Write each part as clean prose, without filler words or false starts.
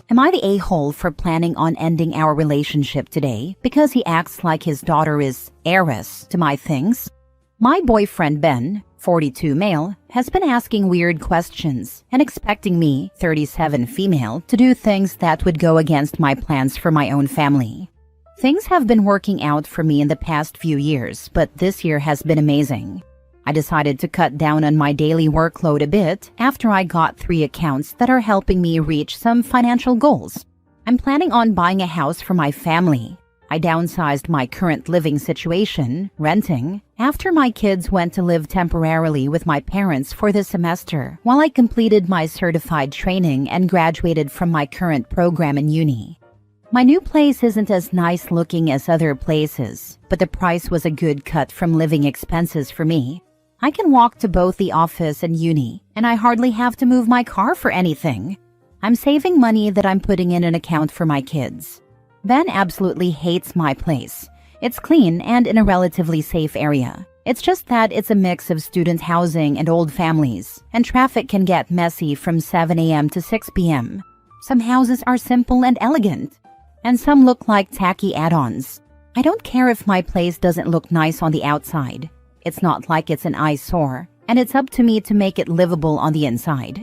Am I the a-hole for planning on ending our relationship today because he acts like his daughter is heiress to my things? My boyfriend Ben, 42 male, has been asking weird questions and expecting me, 37 female, to do things that would go against my plans for my own family. Things have been working out for me in the past few years, but this year has been amazing. I decided to cut down on my daily workload a bit after I got 3 accounts that are helping me reach some financial goals. I'm planning on buying a house for my family. I downsized my current living situation, renting, after my kids went to live temporarily with my parents for this semester while I completed my certified training and graduated from my current program in uni. My new place isn't as nice looking as other places, but the price was a good cut from living expenses for me. I can walk to both the office and uni, and I hardly have to move my car for anything. I'm saving money that I'm putting in an account for my kids. Ben absolutely hates my place. It's clean and in a relatively safe area. It's just that it's a mix of student housing and old families, and traffic can get messy from 7 a.m. to 6 p.m. Some houses are simple and elegant, and some look like tacky add-ons. I don't care if my place doesn't look nice on the outside. It's not like it's an eyesore, and it's up to me to make it livable on the inside.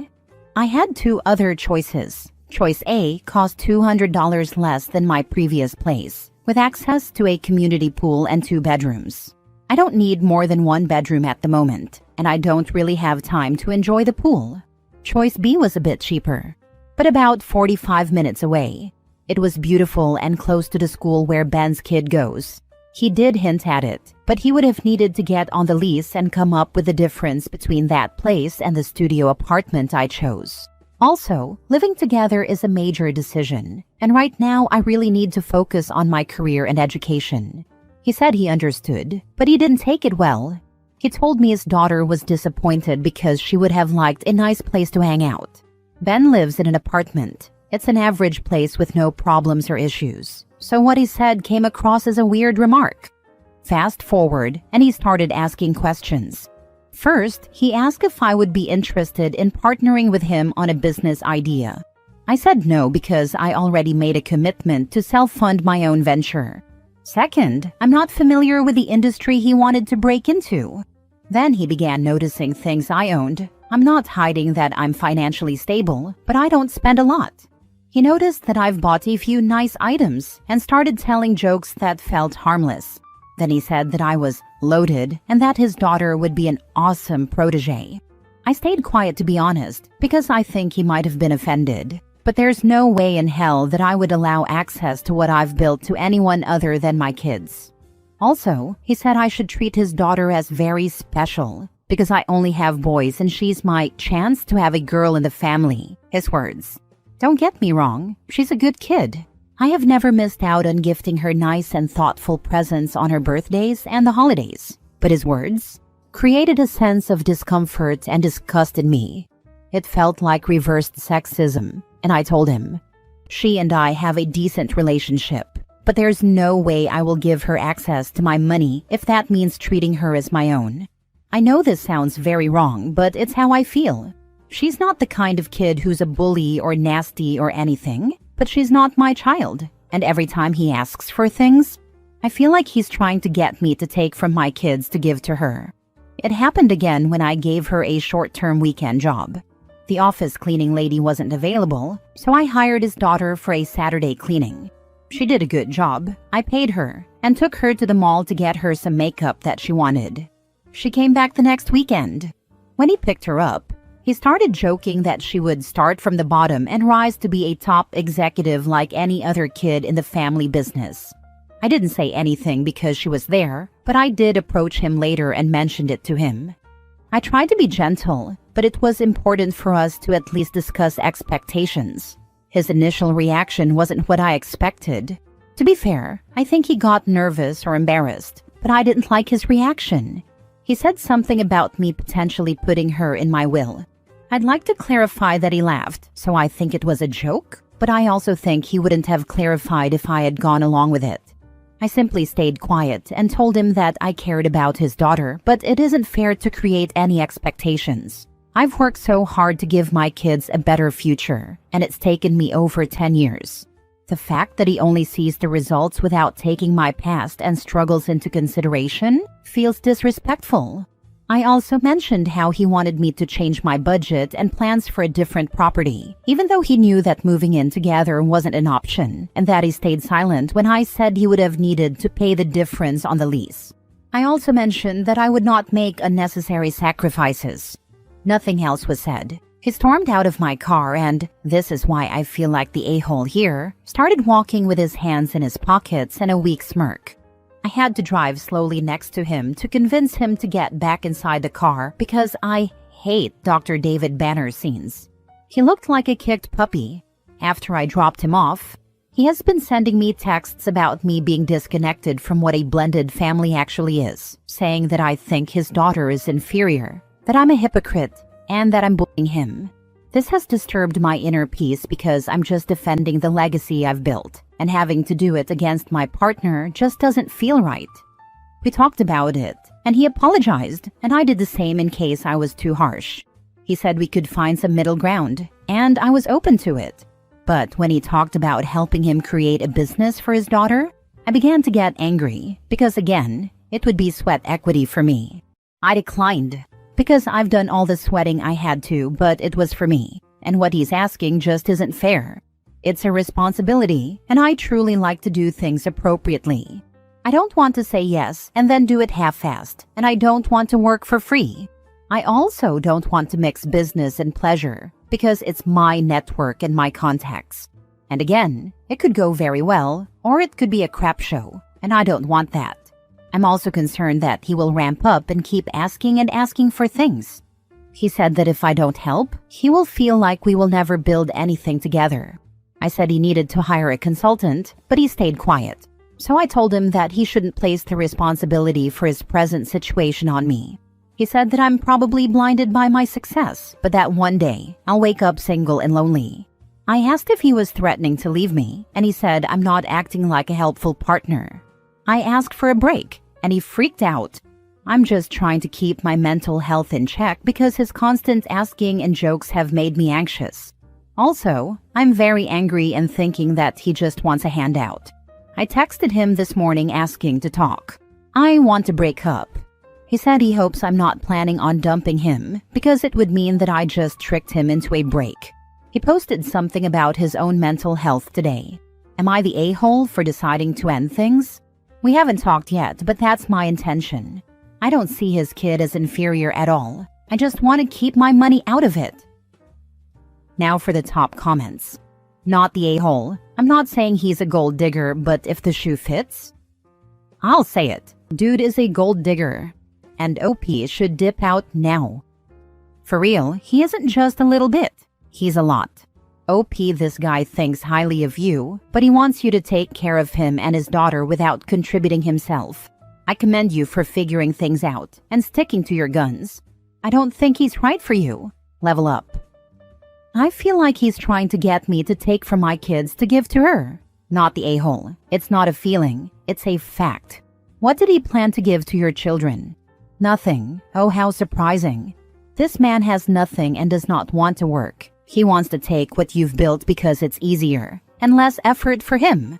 I had 2 other choices. Choice A cost $200 less than my previous place, with access to a community pool and 2 bedrooms. I don't need more than 1 bedroom at the moment, and I don't really have time to enjoy the pool. Choice B was a bit cheaper, but about 45 minutes away. It was beautiful and close to the school where Ben's kid goes. He did hint at it, but he would have needed to get on the lease and come up with the difference between that place and the studio apartment I chose. Also, living together is a major decision, and right now I really need to focus on my career and education. He said he understood, but he didn't take it well. He told me his daughter was disappointed because she would have liked a nice place to hang out. Ben lives in an apartment. It's an average place with no problems or issues. So what he said came across as a weird remark. Fast forward, and he started asking questions. First, he asked if I would be interested in partnering with him on a business idea. I said no because I already made a commitment to self-fund my own venture. Second, I'm not familiar with the industry he wanted to break into. Then he began noticing things I owned. I'm not hiding that I'm financially stable, but I don't spend a lot. He noticed that I've bought a few nice items and started telling jokes that felt harmless. Then he said that I was loaded and that his daughter would be an awesome protege. I stayed quiet to be honest, because I think he might have been offended. But there's no way in hell that I would allow access to what I've built to anyone other than my kids. Also, he said I should treat his daughter as very special, because I only have boys and she's my chance to have a girl in the family, his words. Don't get me wrong, she's a good kid. I have never missed out on gifting her nice and thoughtful presents on her birthdays and the holidays. But his words created a sense of discomfort and disgust in me. It felt like reversed sexism, and I told him, she and I have a decent relationship, but there's no way I will give her access to my money if that means treating her as my own. I know this sounds very wrong, but it's how I feel. She's not the kind of kid who's a bully or nasty or anything, but she's not my child, and every time he asks for things, I feel like he's trying to get me to take from my kids to give to her. It happened again when I gave her a short-term weekend job. The office cleaning lady wasn't available, so I hired his daughter for a Saturday cleaning. She did a good job. I paid her and took her to the mall to get her some makeup that she wanted. She came back the next weekend. When he picked her up, he started joking that she would start from the bottom and rise to be a top executive like any other kid in the family business. I didn't say anything because she was there, but I did approach him later and mentioned it to him. I tried to be gentle, but it was important for us to at least discuss expectations. His initial reaction wasn't what I expected. To be fair, I think he got nervous or embarrassed, but I didn't like his reaction. He said something about me potentially putting her in my will. I'd like to clarify that he laughed, so I think it was a joke, but I also think he wouldn't have clarified if I had gone along with it. I simply stayed quiet and told him that I cared about his daughter, but it isn't fair to create any expectations. I've worked so hard to give my kids a better future, and it's taken me over 10 years. The fact that he only sees the results without taking my past and struggles into consideration feels disrespectful. I also mentioned how he wanted me to change my budget and plans for a different property, even though he knew that moving in together wasn't an option, and that he stayed silent when I said he would have needed to pay the difference on the lease. I also mentioned that I would not make unnecessary sacrifices. Nothing else was said. He stormed out of my car and, this is why I feel like the a-hole here, started walking with his hands in his pockets and a weak smirk. I had to drive slowly next to him to convince him to get back inside the car because I hate Dr. David Banner scenes. He looked like a kicked puppy. After I dropped him off, he has been sending me texts about me being disconnected from what a blended family actually is, saying that I think his daughter is inferior, that I'm a hypocrite, and that I'm bullying him. This has disturbed my inner peace because I'm just defending the legacy I've built, and having to do it against my partner just doesn't feel right. We talked about it, and he apologized, and I did the same in case I was too harsh. He said we could find some middle ground, and I was open to it. But when he talked about helping him create a business for his daughter, I began to get angry, because again, it would be sweat equity for me. I declined, because I've done all the sweating I had to, but it was for me, and what he's asking just isn't fair. It's a responsibility, and I truly like to do things appropriately. I don't want to say yes and then do it half-assed, and I don't want to work for free. I also don't want to mix business and pleasure, because it's my network and my contacts. And again, it could go very well, or it could be a crap show, and I don't want that. I'm also concerned that he will ramp up and keep asking and asking for things. He said that if I don't help, he will feel like we will never build anything together. I said he needed to hire a consultant, but he stayed quiet. So I told him that he shouldn't place the responsibility for his present situation on me. He said that I'm probably blinded by my success, but that one day I'll wake up single and lonely. I asked if he was threatening to leave me, and he said I'm not acting like a helpful partner. I asked for a break, and he freaked out. I'm just trying to keep my mental health in check because his constant asking and jokes have made me anxious. Also, I'm very angry and thinking that he just wants a handout. I texted him this morning asking to talk. I want to break up. He said he hopes I'm not planning on dumping him because it would mean that I just tricked him into a break. He posted something about his own mental health today. Am I the a-hole for deciding to end things? We haven't talked yet, but that's my intention. I don't see his kid as inferior at all. I just want to keep my money out of it. Now for the top comments. Not the a-hole. I'm not saying he's a gold digger, but if the shoe fits, I'll say it. Dude is a gold digger. And OP should dip out now. For real, he isn't just a little bit. He's a lot. OP, this guy thinks highly of you, but he wants you to take care of him and his daughter without contributing himself. I commend you for figuring things out and sticking to your guns. I don't think he's right for you. Level up. I feel like he's trying to get me to take from my kids to give to her. Not the a-hole. It's not a feeling. It's a fact. What did he plan to give to your children? Nothing. Oh, how surprising. This man has nothing and does not want to work. He wants to take what you've built because it's easier and less effort for him.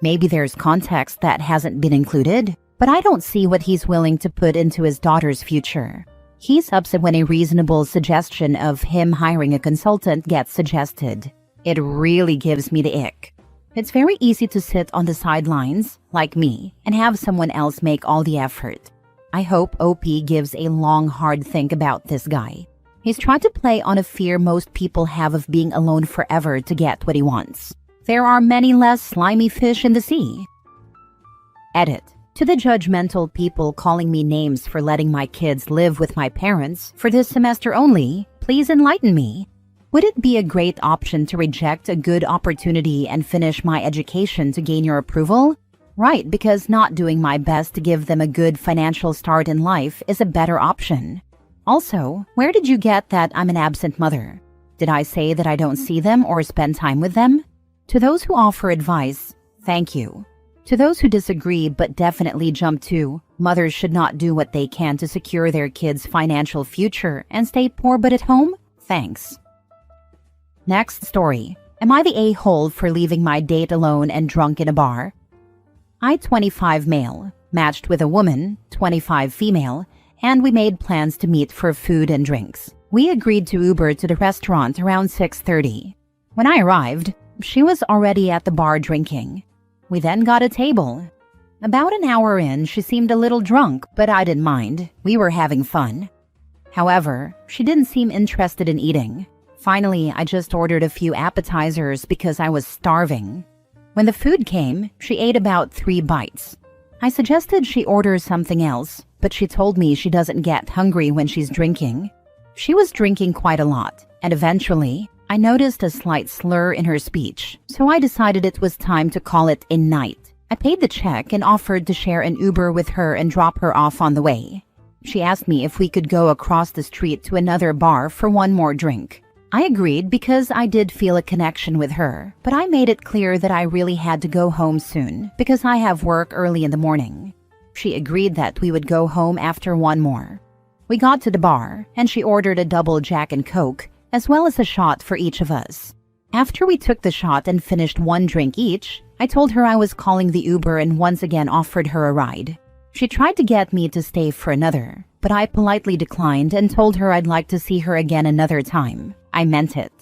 Maybe there's context that hasn't been included, but I don't see what he's willing to put into his daughter's future. He's upset when a reasonable suggestion of him hiring a consultant gets suggested. It really gives me the ick. It's very easy to sit on the sidelines, like me, and have someone else make all the effort. I hope OP gives a long, hard think about this guy. He's trying to play on a fear most people have of being alone forever to get what he wants. There are many less slimy fish in the sea. Edit. To the judgmental people calling me names for letting my kids live with my parents for this semester only, please enlighten me. Would it be a great option to reject a good opportunity and finish my education to gain your approval? Right, because not doing my best to give them a good financial start in life is a better option. Also, where did you get that I'm an absent mother? Did I say that I don't see them or spend time with them? To those who offer advice, thank you. To those who disagree but definitely jump to, mothers should not do what they can to secure their kids' financial future and stay poor but at home? Thanks. Next story. Am I the a-hole for leaving my date alone and drunk in a bar? I, 25 male, matched with a woman, 25 female, and we made plans to meet for food and drinks. We agreed to Uber to the restaurant around 6:30. When I arrived, she was already at the bar drinking. We then got a table. About an hour in, she seemed a little drunk, but I didn't mind. We were having fun. However, she didn't seem interested in eating. Finally, I just ordered a few appetizers because I was starving. When the food came, she ate about 3 bites. I suggested she order something else, but she told me she doesn't get hungry when she's drinking. She was drinking quite a lot, and eventually, I noticed a slight slur in her speech, so I decided it was time to call it a night. I paid the check and offered to share an Uber with her and drop her off on the way. She asked me if we could go across the street to another bar for one more drink. I agreed because I did feel a connection with her, but I made it clear that I really had to go home soon because I have work early in the morning. She agreed that we would go home after one more. We got to the bar, and she ordered a double Jack and Coke, as well as a shot for each of us. After we took the shot and finished one drink each, I told her I was calling the Uber and once again offered her a ride. She tried to get me to stay for another, but I politely declined and told her I'd like to see her again another time. I meant it.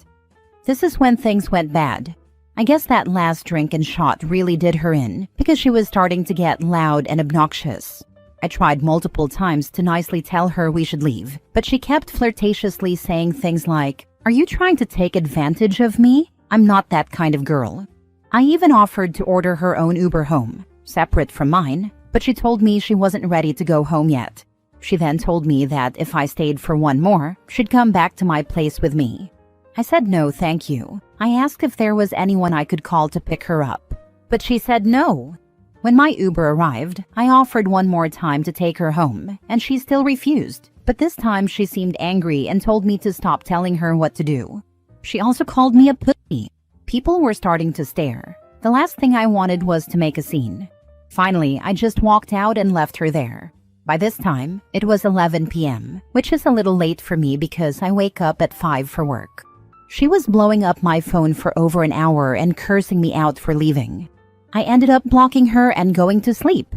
This is when things went bad. I guess that last drink and shot really did her in because she was starting to get loud and obnoxious. I tried multiple times to nicely tell her we should leave, but she kept flirtatiously saying things like, "Are you trying to take advantage of me? I'm not that kind of girl." I even offered to order her own Uber home, separate from mine, but she told me she wasn't ready to go home yet. She then told me that if I stayed for one more, she'd come back to my place with me. I said no, thank you. I asked if there was anyone I could call to pick her up, but she said no. When my Uber arrived, I offered one more time to take her home, and she still refused. But this time she seemed angry and told me to stop telling her what to do. She also called me a pussy. People were starting to stare. The last thing I wanted was to make a scene. Finally, I just walked out and left her there. By this time, it was 11 p.m., which is a little late for me because I wake up at 5 for work. She was blowing up my phone for over an hour and cursing me out for leaving. I ended up blocking her and going to sleep.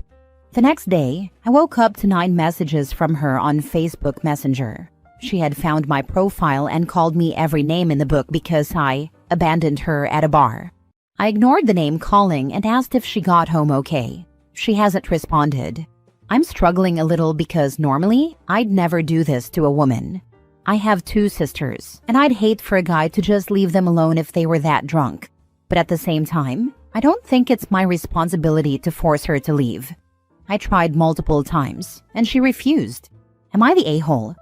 The next day, I woke up to 9 messages from her on Facebook Messenger. She had found my profile and called me every name in the book because I abandoned her at a bar. I ignored the name calling and asked if she got home okay. She hasn't responded. I'm struggling a little because normally, I'd never do this to a woman. I have 2 sisters, and I'd hate for a guy to just leave them alone if they were that drunk. But at the same time, I don't think it's my responsibility to force her to leave. I tried multiple times, and she refused. Am I the a-hole?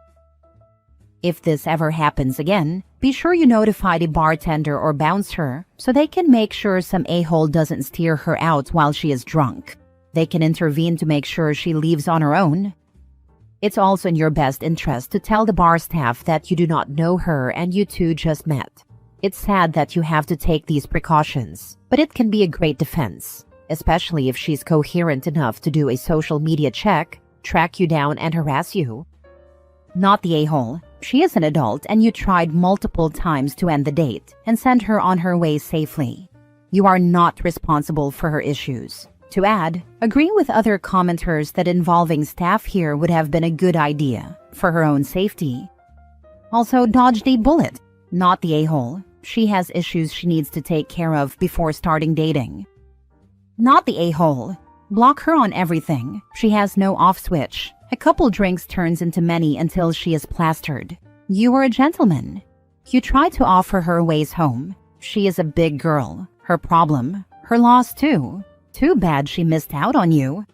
If this ever happens again, be sure you notify the bartender or bouncer so they can make sure some a-hole doesn't steer her out while she is drunk. They can intervene to make sure she leaves on her own. It's also in your best interest to tell the bar staff that you do not know her and you two just met. It's sad that you have to take these precautions, but it can be a great defense, especially if she's coherent enough to do a social media check, track you down, and harass you. Not the a-hole. She is an adult and you tried multiple times to end the date and send her on her way safely. You are not responsible for her issues. To add, agree with other commenters that involving staff here would have been a good idea for her own safety. Also, dodged a bullet. Not the a-hole. She has issues she needs to take care of before starting dating. Not the a-hole. Block her on everything. She has no off switch. A couple drinks turns into many until she is plastered. You are a gentleman. You try to offer her ways home. She is a big girl. Her problem. Her loss too. Too bad she missed out on you.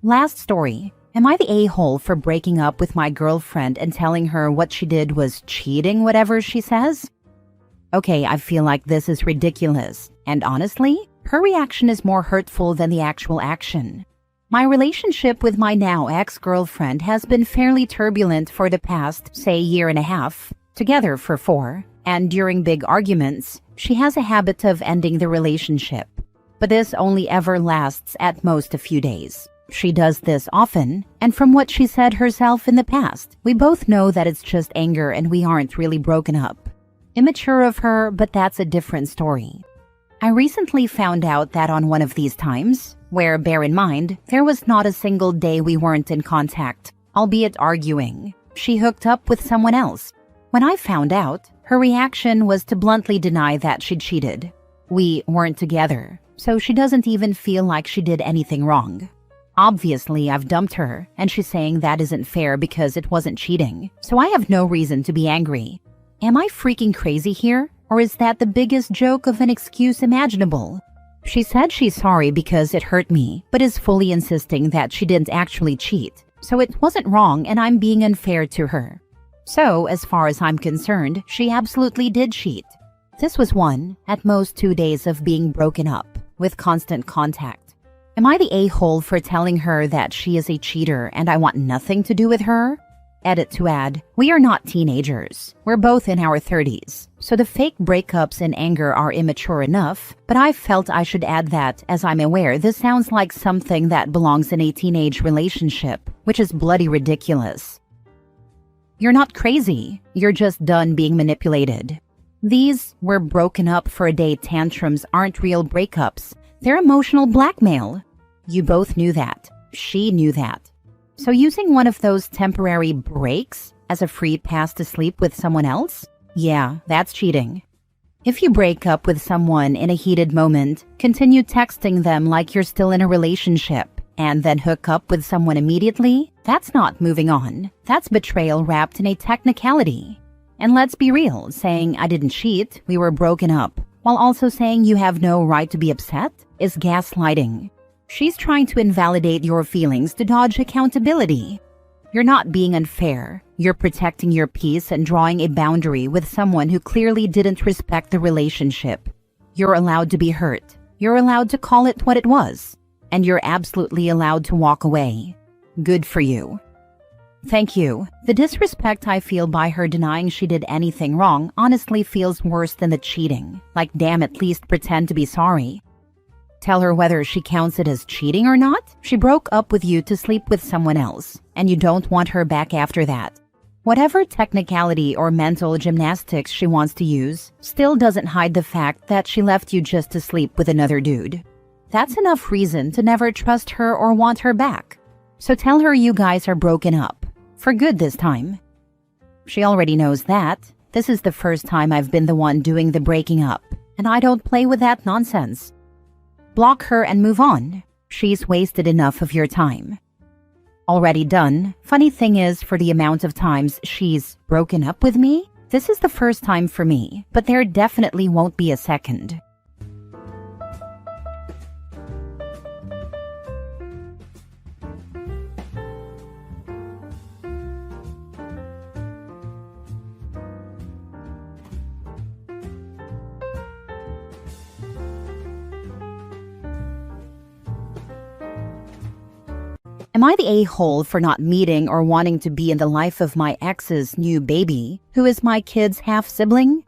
Last story. Am I the a-hole for breaking up with my girlfriend and telling her what she did was cheating, whatever she says? Okay, I feel like this is ridiculous. And honestly, her reaction is more hurtful than the actual action. My relationship with my now ex-girlfriend has been fairly turbulent for the past, say, year and a half, together for 4, and during big arguments, she has a habit of ending the relationship. But this only ever lasts at most a few days. She does this often, and from what she said herself in the past, we both know that it's just anger and we aren't really broken up. Immature of her, but that's a different story. I recently found out that on one of these times, where, bear in mind, there was not a single day we weren't in contact, albeit arguing, she hooked up with someone else. When I found out, her reaction was to bluntly deny that she cheated. We weren't together, so she doesn't even feel like she did anything wrong. Obviously, I've dumped her, and she's saying that isn't fair because it wasn't cheating, so I have no reason to be angry. Am I freaking crazy here, or is that the biggest joke of an excuse imaginable? She said she's sorry because it hurt me, but is fully insisting that she didn't actually cheat, so it wasn't wrong and I'm being unfair to her. So, as far as I'm concerned, she absolutely did cheat. This was 1, at most 2 days of being broken up, with constant contact. Am I the a-hole for telling her that she is a cheater and I want nothing to do with her? Edit to add, we are not teenagers. We're both in our 30s, so the fake breakups and anger are immature enough, but I felt I should add that, as I'm aware, this sounds like something that belongs in a teenage relationship, which is bloody ridiculous. You're not crazy. You're just done being manipulated. These "we're broken up for a day" tantrums aren't real breakups. They're emotional blackmail. You both knew that. She knew that. So using one of those temporary breaks as a free pass to sleep with someone else? Yeah, that's cheating. If you break up with someone in a heated moment, continue texting them like you're still in a relationship, and then hook up with someone immediately, that's not moving on. That's betrayal wrapped in a technicality. And let's be real, saying "I didn't cheat, we were broken up," while also saying you have no right to be upset, is gaslighting. She's trying to invalidate your feelings to dodge accountability. You're not being unfair. You're protecting your peace and drawing a boundary with someone who clearly didn't respect the relationship. You're allowed to be hurt. You're allowed to call it what it was. And you're absolutely allowed to walk away. Good for you. Thank you. The disrespect I feel by her denying she did anything wrong honestly feels worse than the cheating. Like, damn, at least pretend to be sorry. Tell her whether she counts it as cheating or not. She broke up with you to sleep with someone else, and you don't want her back after that. Whatever technicality or mental gymnastics she wants to use still doesn't hide the fact that she left you just to sleep with another dude. That's enough reason to never trust her or want her back. So tell her you guys are broken up. For good this time. She already knows that. This is the first time I've been the one doing the breaking up, and I don't play with that nonsense. Block her and move on. She's wasted enough of your time. Already done. Funny thing is, for the amount of times she's broken up with me, this is the first time for me, but there definitely won't be a second. Am I the a-hole for not meeting or wanting to be in the life of my ex's new baby, who is my kid's half-sibling?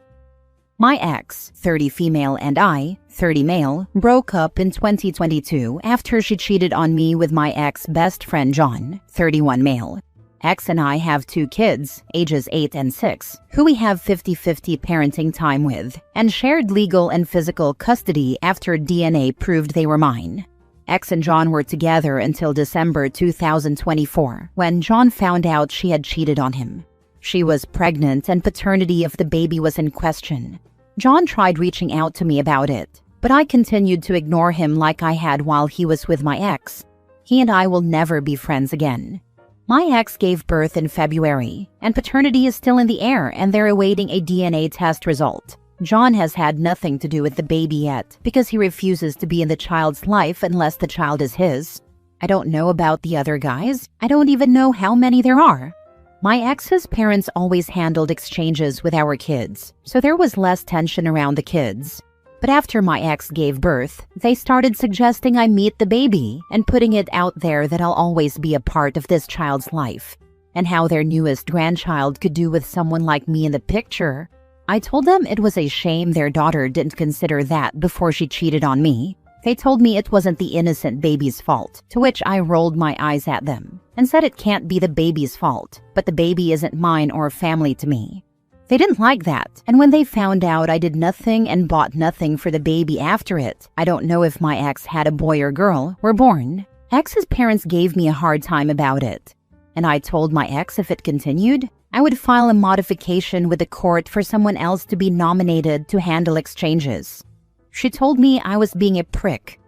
My ex, 30 female, and I, 30 male, broke up in 2022 after she cheated on me with my ex-best friend John, 31 male. Ex and I have 2 kids, ages 8 and 6, who we have 50-50 parenting time with, and shared legal and physical custody after DNA proved they were mine. Ex and John were together until December 2024, when John found out she had cheated on him. She was pregnant and paternity of the baby was in question. John tried reaching out to me about it, but I continued to ignore him like I had while he was with my ex. He and I will never be friends again. My ex gave birth in February, and paternity is still in the air and they're awaiting a DNA test result. John has had nothing to do with the baby yet because he refuses to be in the child's life unless the child is his. I don't know about the other guys. I don't even know how many there are. My ex's parents always handled exchanges with our kids, so there was less tension around the kids. But after my ex gave birth, they started suggesting I meet the baby and putting it out there that I'll always be a part of this child's life, and how their newest grandchild could do with someone like me in the picture. I told them it was a shame their daughter didn't consider that before she cheated on me. They told me it wasn't the innocent baby's fault, to which I rolled my eyes at them and said it can't be the baby's fault, but the baby isn't mine or family to me. They didn't like that, and when they found out I did nothing and bought nothing for the baby after it, I don't know if my ex had a boy or girl, were born. Ex's parents gave me a hard time about it, and I told my ex if it continued, I would file a modification with the court for someone else to be nominated to handle exchanges. She told me I was being a prick.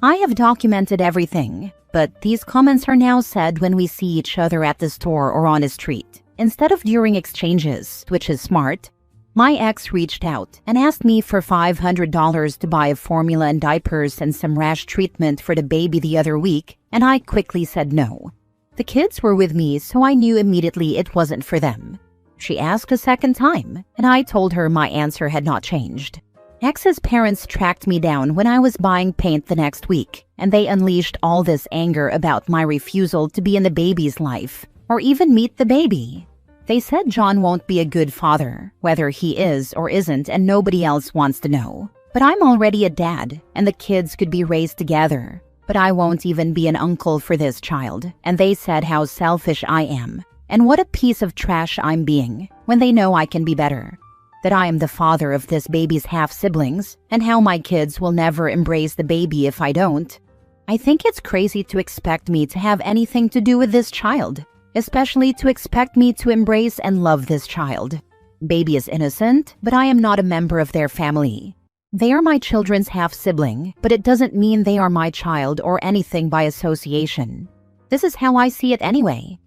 I have documented everything, but these comments are now said when we see each other at the store or on a street, instead of during exchanges, which is smart. My ex reached out and asked me for $500 to buy a formula and diapers and some rash treatment for the baby the other week, and I quickly said no. The kids were with me, so I knew immediately it wasn't for them. She asked a second time, and I told her my answer had not changed. Ex's parents tracked me down when I was buying paint the next week, and they unleashed all this anger about my refusal to be in the baby's life, or even meet the baby. They said John won't be a good father, whether he is or isn't, and nobody else wants to know. But I'm already a dad, and the kids could be raised together. But I won't even be an uncle for this child, and they said how selfish I am, and what a piece of trash I'm being, when they know I can be better. That I am the father of this baby's half-siblings, and how my kids will never embrace the baby if I don't. I think it's crazy to expect me to have anything to do with this child, especially to expect me to embrace and love this child. Baby is innocent, but I am not a member of their family. They are my children's half-sibling, but it doesn't mean they are my child or anything by association. This is how I see it anyway.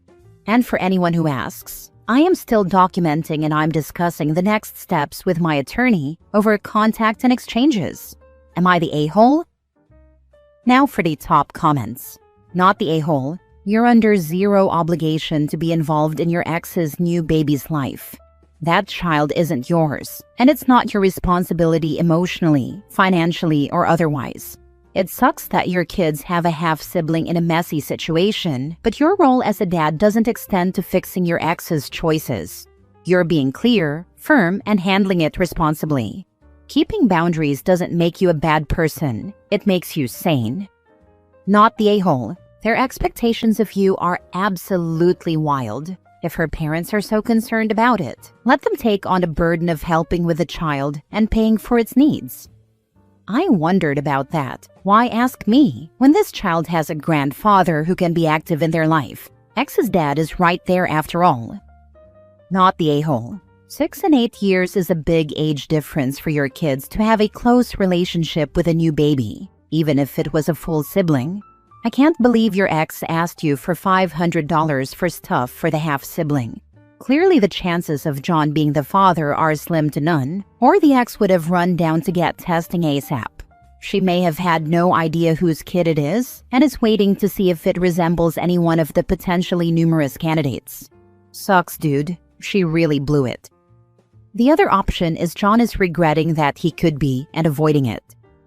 And for anyone who asks, I am still documenting and I'm discussing the next steps with my attorney over contact and exchanges. Am I the a-hole? Now for the top comments. Not the a-hole. You're under zero obligation to be involved in your ex's new baby's life. That child isn't yours, and it's not your responsibility emotionally, financially, or otherwise. It sucks that your kids have a half-sibling in a messy situation, but your role as a dad doesn't extend to fixing your ex's choices. You're being clear, firm, and handling it responsibly. Keeping boundaries doesn't make you a bad person. It makes you sane. Not the a-hole. Their expectations of you are absolutely wild. If her parents are so concerned about it, let them take on the burden of helping with the child and paying for its needs. I wondered about that. Why ask me when this child has a grandfather who can be active in their life? Ex's dad is right there after all. Not the a-hole. 6 and 8 years is a big age difference for your kids to have a close relationship with a new baby, even if it was a full sibling. I can't believe your ex asked you for $500 for stuff for the half-sibling. Clearly the chances of John being the father are slim to none, or the ex would have run down to get testing ASAP. She may have had no idea whose kid it is, and is waiting to see if it resembles any one of the potentially numerous candidates. Sucks, dude. She really blew it. The other option is John is regretting that he could be and avoiding it.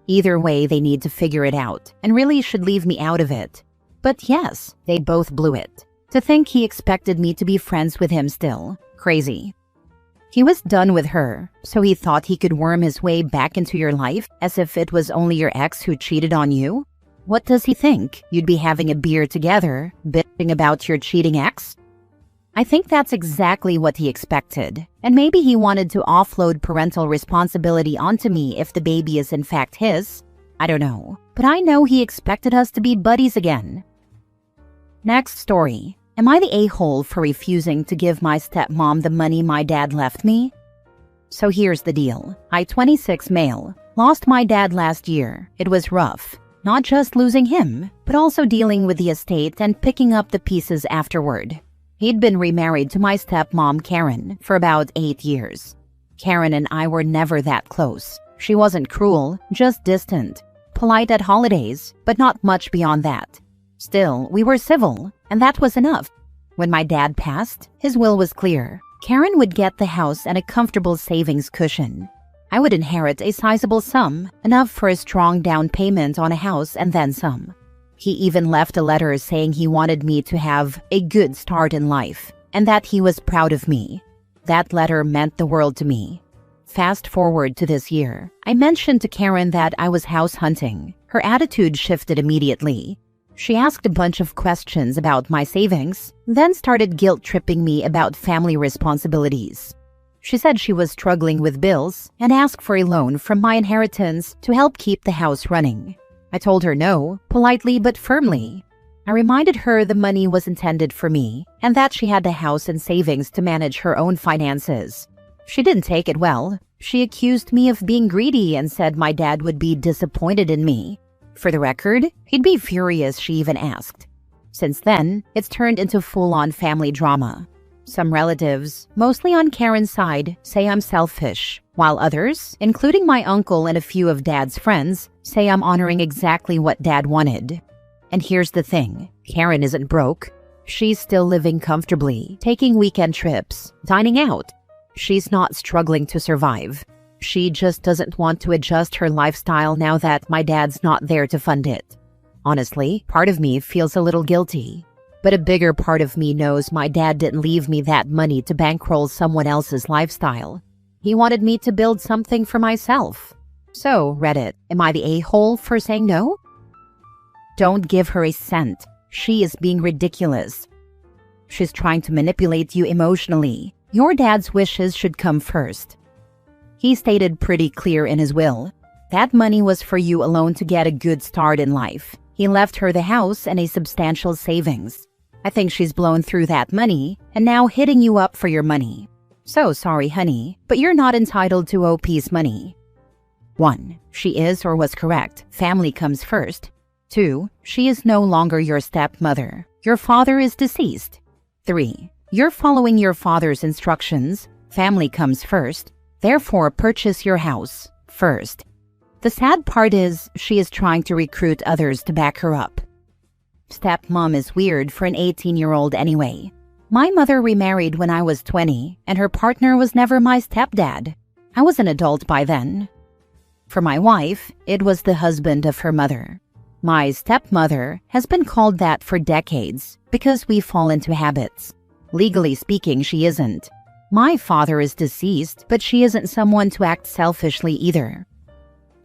Either way, they need to figure it out, and really should leave me out of it. But yes, they both blew it. To think he expected me to be friends with him still. Crazy. He was done with her, so he thought he could worm his way back into your life as if it was only your ex who cheated on you? What does he think? You'd be having a beer together, bitching about your cheating ex? I think that's exactly what he expected, and maybe he wanted to offload parental responsibility onto me if the baby is in fact his. I don't know, but I know he expected us to be buddies again. Next story. Am I the a-hole for refusing to give my stepmom the money my dad left me? So here's the deal. I, 26 male, lost my dad last year. It was rough. Not just losing him, but also dealing with the estate and picking up the pieces afterward. He'd been remarried to my stepmom, Karen, for about 8 years. Karen and I were never that close. She wasn't cruel, just distant. Polite at holidays, but not much beyond that. Still, we were civil, and that was enough. When my dad passed, his will was clear. Karen would get the house and a comfortable savings cushion. I would inherit a sizable sum, enough for a strong down payment on a house and then some. He even left a letter saying he wanted me to have a good start in life, and that he was proud of me. That letter meant the world to me. Fast forward to this year. I mentioned to Karen that I was house hunting. Her attitude shifted immediately. She asked a bunch of questions about my savings, then started guilt-tripping me about family responsibilities. She said she was struggling with bills and asked for a loan from my inheritance to help keep the house running. I told her no, politely but firmly. I reminded her the money was intended for me and that she had the house and savings to manage her own finances. She didn't take it well. She accused me of being greedy and said my dad would be disappointed in me. For the record, he'd be furious, she even asked. Since then, it's turned into full-on family drama. Some relatives, mostly on Karen's side, say I'm selfish, while others, including my uncle and a few of Dad's friends, say I'm honoring exactly what Dad wanted. And here's the thing, Karen isn't broke. She's still living comfortably, taking weekend trips, dining out. She's not struggling to survive. She just doesn't want to adjust her lifestyle now that my dad's not there to fund it. Honestly, part of me feels a little guilty. But a bigger part of me knows my dad didn't leave me that money to bankroll someone else's lifestyle. He wanted me to build something for myself. So, Reddit, am I the a-hole for saying no? Don't give her a cent. She is being ridiculous. She's trying to manipulate you emotionally. Your dad's wishes should come first. He stated pretty clear in his will. That money was for you alone to get a good start in life. He left her the house and a substantial savings. I think she's blown through that money and now hitting you up for your money. So sorry, honey, but you're not entitled to OP's money. 1. She is or was correct. Family comes first. 2. She is no longer your stepmother. Your father is deceased. 3. You're following your father's instructions. Family comes first. Therefore, purchase your house first. The sad part is she is trying to recruit others to back her up. Stepmom is weird for an 18-year-old anyway. My mother remarried when I was 20, and her partner was never my stepdad. I was an adult by then. For my wife, it was the husband of her mother. My stepmother has been called that for decades because we fall into habits. Legally speaking, she isn't. My father is deceased, but she isn't someone to act selfishly either.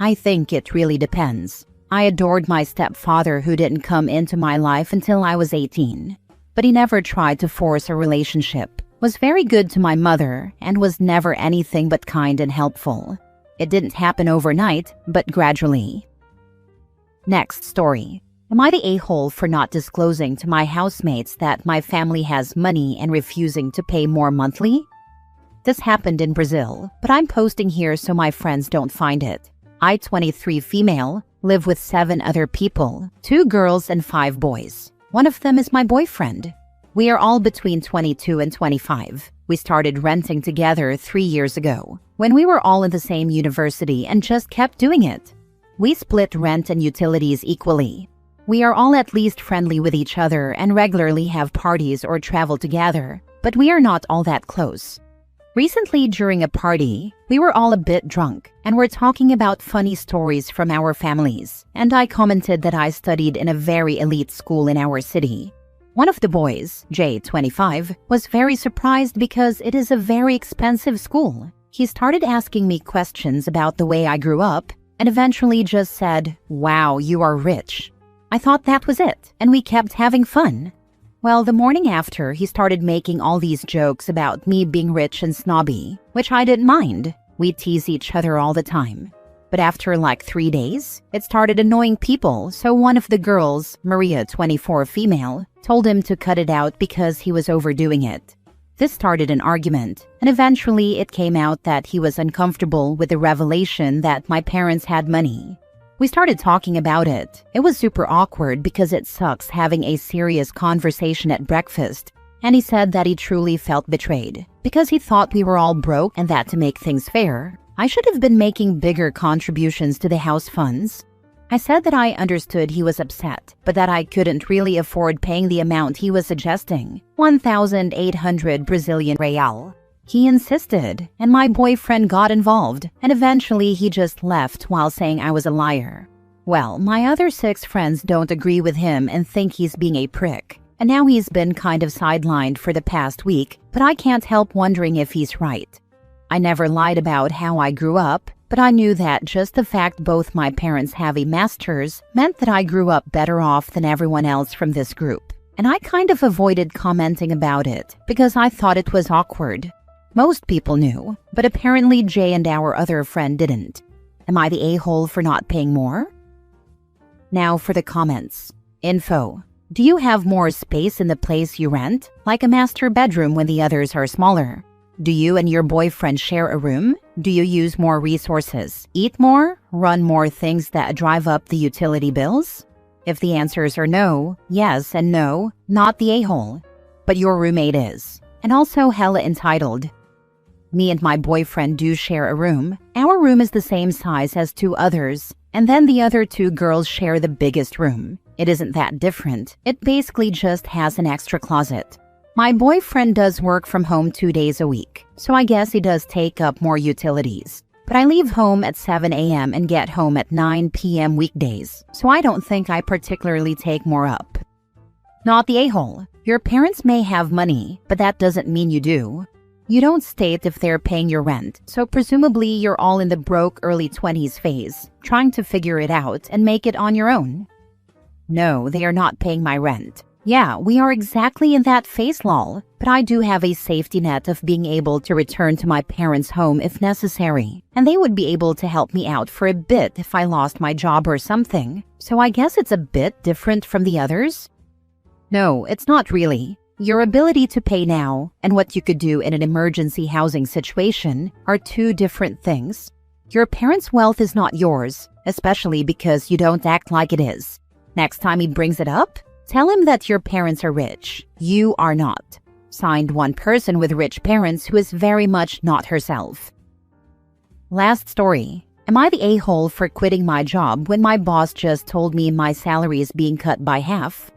I think it really depends. I adored my stepfather who didn't come into my life until I was 18. But he never tried to force a relationship, was very good to my mother, and was never anything but kind and helpful. It didn't happen overnight, but gradually. Next story. Am I the a-hole for not disclosing to my housemates that my family has money and refusing to pay more monthly? This happened in Brazil, but I'm posting here so my friends don't find it. I, 23 female, live with 7 other people, 2 girls and 5 boys. One of them is my boyfriend. We are all between 22 and 25. We started renting together 3 years ago, when we were all in the same university and just kept doing it. We split rent and utilities equally. We are all at least friendly with each other and regularly have parties or travel together, but we are not all that close. Recently, during a party, we were all a bit drunk and were talking about funny stories from our families, and I commented that I studied in a very elite school in our city. One of the boys, Jay, 25, was very surprised because it is a very expensive school. He started asking me questions about the way I grew up and eventually just said, "Wow, you are rich." I thought that was it, and we kept having fun. Well, the morning after, he started making all these jokes about me being rich and snobby, which I didn't mind. We tease each other all the time. But after like 3 days, it started annoying people, so one of the girls, Maria, 24 female, told him to cut it out because he was overdoing it. This started an argument, and eventually it came out that he was uncomfortable with the revelation that my parents had money. We started talking about it. It was super awkward because it sucks having a serious conversation at breakfast, and he said that he truly felt betrayed because he thought we were all broke and that to make things fair, I should have been making bigger contributions to the house funds. I said that I understood he was upset, but that I couldn't really afford paying the amount he was suggesting, 1,800 Brazilian real. He insisted, and my boyfriend got involved, and eventually he just left while saying I was a liar. Well, my other 6 friends don't agree with him and think he's being a prick, and now he's been kind of sidelined for the past week, but I can't help wondering if he's right. I never lied about how I grew up, but I knew that just the fact both my parents have a master's meant that I grew up better off than everyone else from this group. And I kind of avoided commenting about it because I thought it was awkward. Most people knew, but apparently Jay and our other friend didn't. Am I the a-hole for not paying more? Now for the comments. Info. Do you have more space in the place you rent, like a master bedroom when the others are smaller? Do you and your boyfriend share a room? Do you use more resources, eat more, run more things that drive up the utility bills? If the answers are no, yes, and no, not the a-hole. But your roommate is. And also hella entitled. Me and my boyfriend do share a room. Our room is the same size as 2 others, and then the other 2 girls share the biggest room. It isn't that different. It basically just has an extra closet. My boyfriend does work from home 2 days a week, so I guess he does take up more utilities. But I leave home at 7 a.m. and get home at 9 p.m. weekdays, so I don't think I particularly take more up. Not the a-hole. Your parents may have money, but that doesn't mean you do. You don't state if they're paying your rent, so presumably you're all in the broke early 20s phase, trying to figure it out and make it on your own. No, they are not paying my rent. Yeah, we are exactly in that phase, lol, but I do have a safety net of being able to return to my parents' home if necessary, and they would be able to help me out for a bit if I lost my job or something, so I guess it's a bit different from the others? No, it's not really. Your ability to pay now and what you could do in an emergency housing situation are 2 different things. Your parents' wealth is not yours, especially because you don't act like it is. Next time he brings it up, tell him that your parents are rich. You are not. Signed, one person with rich parents who is very much not herself. Last story. Am I the a-hole for quitting my job when my boss just told me my salary is being cut by half?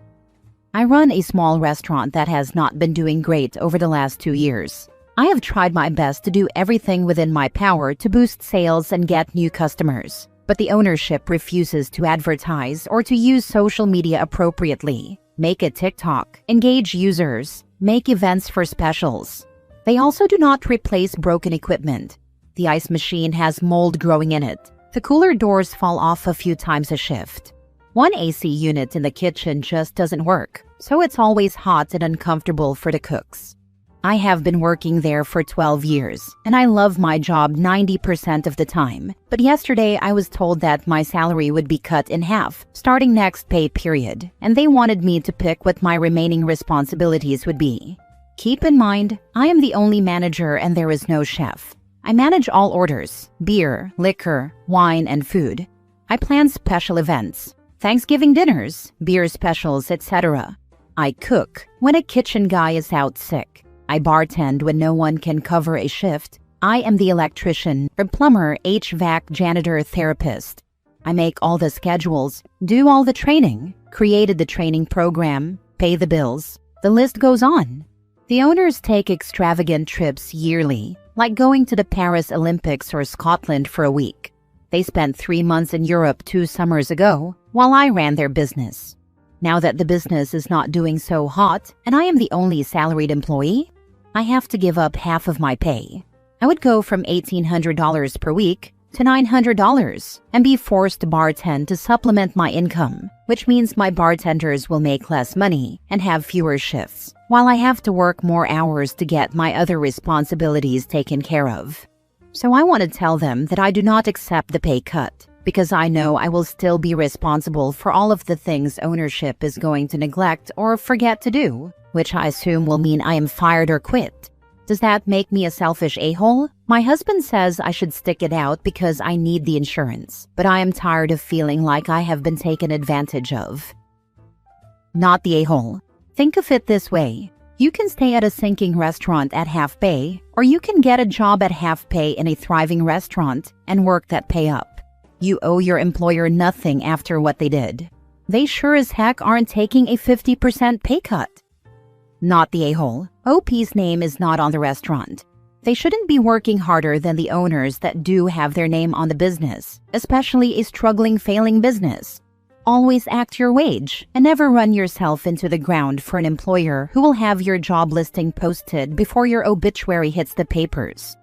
I run a small restaurant that has not been doing great over the last 2 years. I have tried my best to do everything within my power to boost sales and get new customers, but the ownership refuses to advertise or to use social media appropriately, make a TikTok, engage users, make events for specials. They also do not replace broken equipment. The ice machine has mold growing in it. The cooler doors fall off a few times a shift. One AC unit in the kitchen just doesn't work, so it's always hot and uncomfortable for the cooks. I have been working there for 12 years, and I love my job 90% of the time. But yesterday I was told that my salary would be cut in half, starting next pay period, and they wanted me to pick what my remaining responsibilities would be. Keep in mind, I am the only manager and there is no chef. I manage all orders, beer, liquor, wine, and food. I plan special events. Thanksgiving dinners, beer specials, etc. I cook when a kitchen guy is out sick. I bartend when no one can cover a shift. I am the electrician, or plumber, HVAC, janitor, therapist. I make all the schedules, do all the training, created the training program, pay the bills. The list goes on. The owners take extravagant trips yearly, like going to the Paris Olympics or Scotland for a week. They spent 3 months in Europe 2 summers ago, while I ran their business. Now that the business is not doing so hot, and I am the only salaried employee, I have to give up half of my pay. I would go from $1,800 per week to $900 and be forced to bartend to supplement my income, which means my bartenders will make less money and have fewer shifts, while I have to work more hours to get my other responsibilities taken care of. So I want to tell them that I do not accept the pay cut, because I know I will still be responsible for all of the things ownership is going to neglect or forget to do, which I assume will mean I am fired or quit. Does that make me a selfish a-hole? My husband says I should stick it out because I need the insurance, but I am tired of feeling like I have been taken advantage of. Not the a-hole. Think of it this way. You can stay at a sinking restaurant at half pay, or you can get a job at half pay in a thriving restaurant and work that pay up. You owe your employer nothing after what they did. They sure as heck aren't taking a 50% pay cut. Not the a-hole. OP's name is not on the restaurant. They shouldn't be working harder than the owners that do have their name on the business, especially a struggling, failing business. Always act your wage and never run yourself into the ground for an employer who will have your job listing posted before your obituary hits the papers.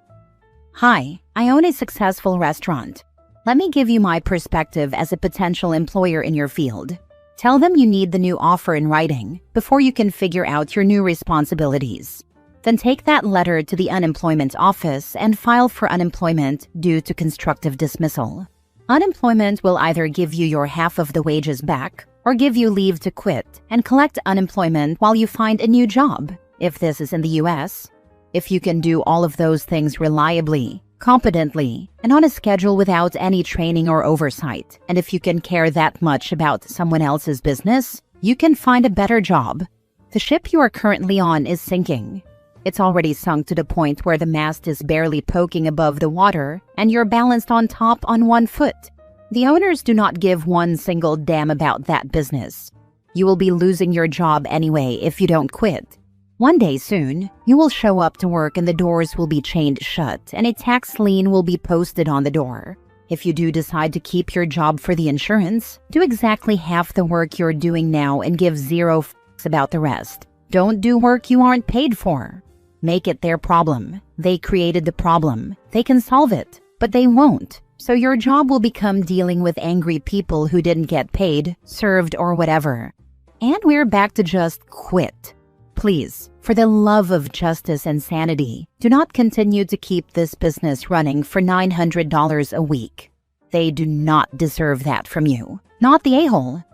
Hi, I own a successful restaurant. Let me give you my perspective as a potential employer in your field. Tell them you need the new offer in writing before you can figure out your new responsibilities. Then take that letter to the unemployment office and file for unemployment due to constructive dismissal. Unemployment will either give you your half of the wages back or give you leave to quit and collect unemployment while you find a new job, if this is in the US. If you can do all of those things reliably, competently, and on a schedule without any training or oversight, and if you can care that much about someone else's business, you can find a better job. The ship you are currently on is sinking. It's already sunk to the point where the mast is barely poking above the water and you're balanced on top on one foot. The owners do not give one single damn about that business. You will be losing your job anyway if you don't quit. One day soon, you will show up to work and the doors will be chained shut and a tax lien will be posted on the door. If you do decide to keep your job for the insurance, do exactly half the work you're doing now and give zero fucks about the rest. Don't do work you aren't paid for. Make it their problem. They created the problem. They can solve it, but they won't. So your job will become dealing with angry people who didn't get paid, served, or whatever. And we're back to just quit. Please, for the love of justice and sanity, do not continue to keep this business running for $900 a week. They do not deserve that from you. Not the a-hole.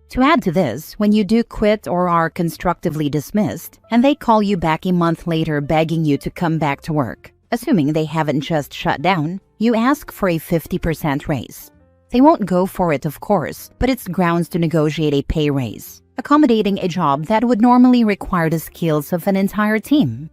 To add to this, when you do quit or are constructively dismissed, and they call you back a month later begging you to come back to work, assuming they haven't just shut down, you ask for a 50% raise. They won't go for it, of course, but it's grounds to negotiate a pay raise, accommodating a job that would normally require the skills of an entire team.